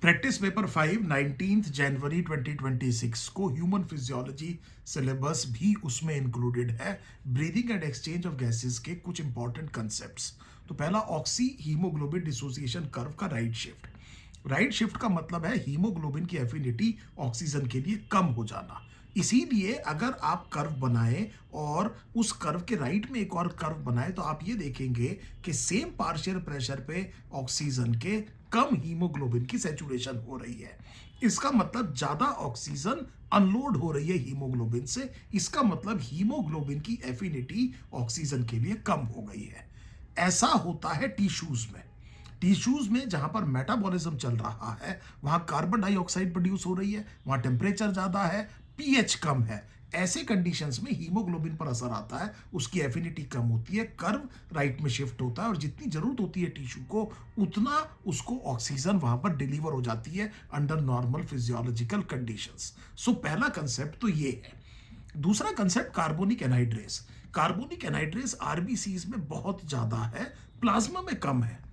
Practice paper 5 19 जनवरी 2026 को human physiology syllabus भी उसमें इंक्लूडेड है। Breathing and exchange of gases के कुछ इंपॉर्टेंट कंसेप्ट्स। तो पहला, ऑक्सी हीमोग्लोबिन डिसोसिएशन कर्व का राइट शिफ्ट। राइट शिफ्ट का मतलब है हीमोग्लोबिन की एफिनिटी ऑक्सीजन के लिए कम हो जाना। इसीलिए अगर आप कर्व बनाएं और उस कर्व के राइट में एक और कर्व बनाएं तो आप ये देखेंगे कि सेम पार्शियल प्रेशर पे ऑक्सीजन के कम हीमोग्लोबिन की सैचुरेशन हो रही है। इसका मतलब ज्यादा ऑक्सीजन अनलोड हो रही है हीमोग्लोबिन से। इसका मतलब हीमोग्लोबिन की एफिनिटी ऑक्सीजन के लिए कम हो गई है। ऐसा होता है टिश्यूज में। टिश्यूज में जहां पर मेटाबॉलिज्म चल रहा है वहां कार्बन डाइऑक्साइड प्रोड्यूस हो रही है, वहां टेम्परेचर ज्यादा है, पीएच कम है। ऐसे कंडीशंस में हीमोग्लोबिन पर असर आता है, उसकी एफिनिटी कम होती है, कर्व राइट में शिफ्ट होता है और जितनी जरूरत होती है टिश्यू को उतना उसको ऑक्सीजन वहां पर डिलीवर हो जाती है अंडर नॉर्मल फिजियोलॉजिकल कंडीशंस। सो पहला कंसेप्ट तो ये है। दूसरा concept carbonic anhydrase. Carbonic anhydrase RBCs में बहुत ज्यादा है, प्लाज्मा में कम है।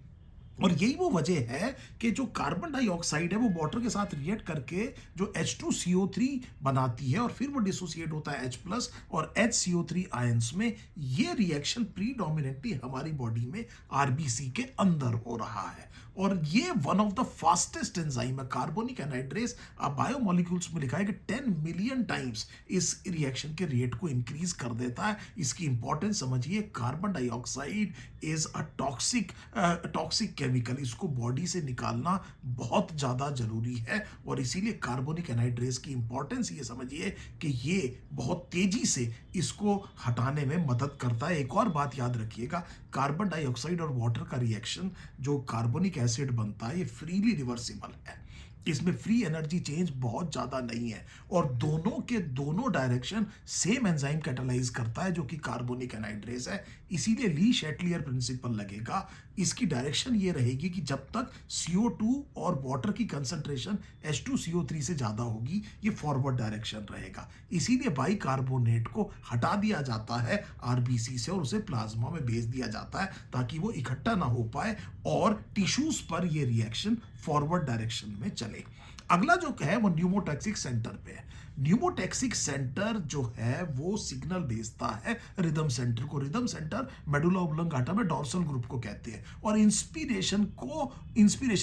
और यही वो वजह है कि जो कार्बन डाइऑक्साइड है वो वाटर के साथ रिएक्ट करके जो H2CO3 बनाती है और फिर वो डिसोसिएट होता है H+ और HCO3 आयंस में। ये रिएक्शन प्रीडोमिनेंटली हमारी बॉडी में आरबीसी के अंदर हो रहा है और ये one of the fastest enzyme है। कार्बोनिक एनहाइड्रेस बायोमोलिक्यूल्स में लिखा है कि 10 मिलियन टाइम्स इस रिएक्शन के रेट को इंक्रीज कर देता है। इसकी इंपॉर्टेंस समझिए। Carbon dioxide is a toxic chemical, इसको बॉडी से निकालना बहुत ज्यादा जरूरी है और इसीलिए कार्बोनिक एनहाइड्रेस की इंपॉर्टेंस ये समझिए कि ये बहुत तेजी से इसको हटाने में मदद करता है। एक और बात याद रखिएगा, कार्बन डाइऑक्साइड और वाटर का रिएक्शन जो कार्बोनिक एसिड बनता है ये फ्रीली रिवर्सिबल है। इसमें फ्री एनर्जी चेंज बहुत ज्यादा नहीं है और दोनों के दोनों डायरेक्शन सेम एंजाइम कैटालाइज करता है जो कि कार्बोनिक एनहाइड्रेस है। इसीलिए ली शैटलियर प्रिंसिपल लगेगा। इसकी डायरेक्शन ये रहेगी कि जब तक CO2 और वाटर की कंसंट्रेशन H2CO3 से ज्यादा होगी ये फॉरवर्ड डायरेक्शन रहेगा। इसीलिए बाइकार्बोनेट को हटा दिया जाता है आरबीसी से और उसे प्लाज्मा में भेज दिया जाता है ताकि वो इकट्ठा ना हो पाए और टिश्यूज पर ये रिएक्शन फॉरवर्ड डायरेक्शन में चले। अगला जो है वो न्यूमोटैक्सिक सेंटर पे है। न्यूमोटैक्सिक सेंटर जो है वो सिग्नल भेजता है रिदम सेंटर को। रिदम सेंटर मेडुला ओब्लंगाटा में डॉर्सल ग्रुप को कहते हैं और इंस्पिरेशन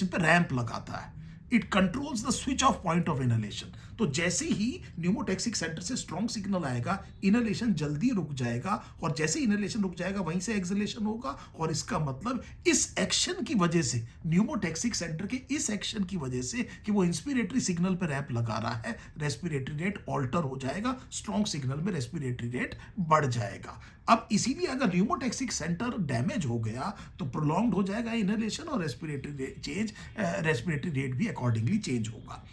पे रैंप लगाता है। It controls the switch off point of inhalation. तो जैसे ही न्यूमोटैक्सिक सेंटर से स्ट्रॉन्ग सिग्नल आएगा इनहेलेशन जल्दी रुक जाएगा और जैसे इनहेलेशन रुक जाएगा वहीं से एक्सहेलेशन होगा और इसका मतलब इस एक्शन की वजह से, न्यूमोटैक्सिक सेंटर के इस एक्शन की वजह से कि वो इंस्पिरेटरी सिग्नल पर रैंप लगा रहा है, रेस्पिरेटरी रेट ऑल्टर हो जाएगा, स्ट्रॉन्ग सिग्नल में रेस्पिरेटरी रेट बढ़ जाएगा। अब इसीलिए अगर न्यूमोटैक्सिक सेंटर डैमेज हो गया तो प्रोलॉन्ग्ड हो जाएगा इनहेलेशन और रेस्पिरेटरी रेट भी अकॉर्डिंगली चेंज होगा।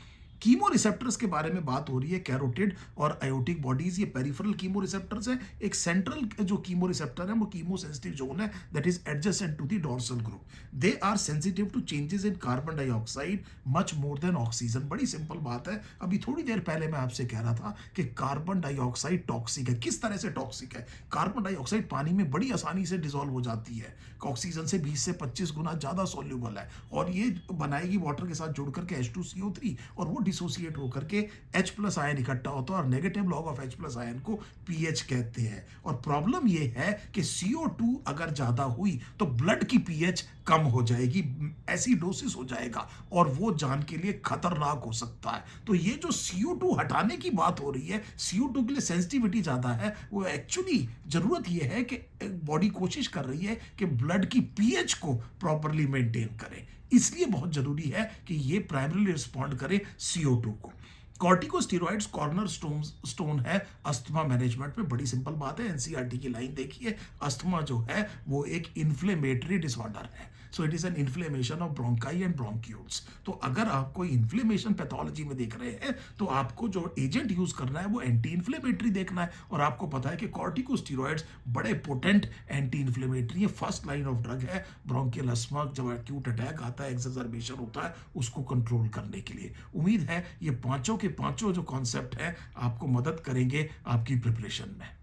कीमो रिसेप्टर्स के बारे में बात हो रही है। कैरोटिड और आयोटिक बॉडीज ये पेरिफेरल कीमो रिसेप्टर्स है। एक सेंट्रल जो कीमो रिसेप्टर है वो कीमो सेंसिटिव जोन है that is adjacent to the dorsal group. They are sensitive to changes in carbon dioxide much more than oxygen. बड़ी simple बात है। अभी थोड़ी देर पहले मैं आपसे कह रहा था कि कार्बन डाइऑक्साइड टॉक्सिक है। किस तरह से टॉक्सिक है? कार्बन डाइऑक्साइड पानी में बड़ी आसानी से डिसॉल्व हो जाती है, ऑक्सीजन से 20 से 25 गुना ज्यादा सॉल्यूबल है और ये बनाएगी वाटर के साथ जुड़ करके H2CO3 और वो डिसोसिएट होकर के H+ आयन इकट्ठा होता है और negative log of H+ ion को पीएच कहते हैं। और प्रॉब्लम ये है कि CO2 अगर ज्यादा हुई तो ब्लड की पीएच कम हो जाएगी, एसिडोसिस हो जाएगा और वो जान के लिए खतरनाक हो सकता है। तो ये जो CO2 हटाने की बात हो रही है, CO2 के लिए सेंसिटिविटी ज्यादा है, वो एक्चुअली जरूरत ये है कि बॉडी कोशिश कर रही है कि ब्लड की पीएच को प्रॉपरली मेंटेन करे। इसलिए बहुत जरूरी है कि ये प्राइमरीली रिस्पॉन्ड करे CO2 को। कॉर्टिकोस्टेरॉइड्स कॉर्नर स्टोन है अस्थमा मैनेजमेंट में। बड़ी सिंपल बात है, एनसीईआरटी की लाइन देखिए। अस्थमा जो है वो एक इन्फ्लेमेटरी डिसऑर्डर है। So it is an inflammation of bronchi and bronchioles. तो अगर आप कोई इन्फ्लेमेशन पैथोलॉजी में देख रहे हैं तो आपको जो एजेंट यूज करना है वो एंटी इन्फ्लेमेटरी देखना है और आपको पता है कि कॉर्टिकोस्टेरॉइड्स बड़े पोटेंट एंटी इन्फ्लेमेटरी है, फर्स्ट लाइन ऑफ ड्रग है ब्रोंकियल अस्थमा। जब एक्यूट अटैक आता है, एक्सर्बेशन होता है, उसको कंट्रोल करने के लिए। उम्मीद है ये पांचों जो कॉन्सेप्ट है आपको मदद करेंगे आपकी प्रिपरेशन में।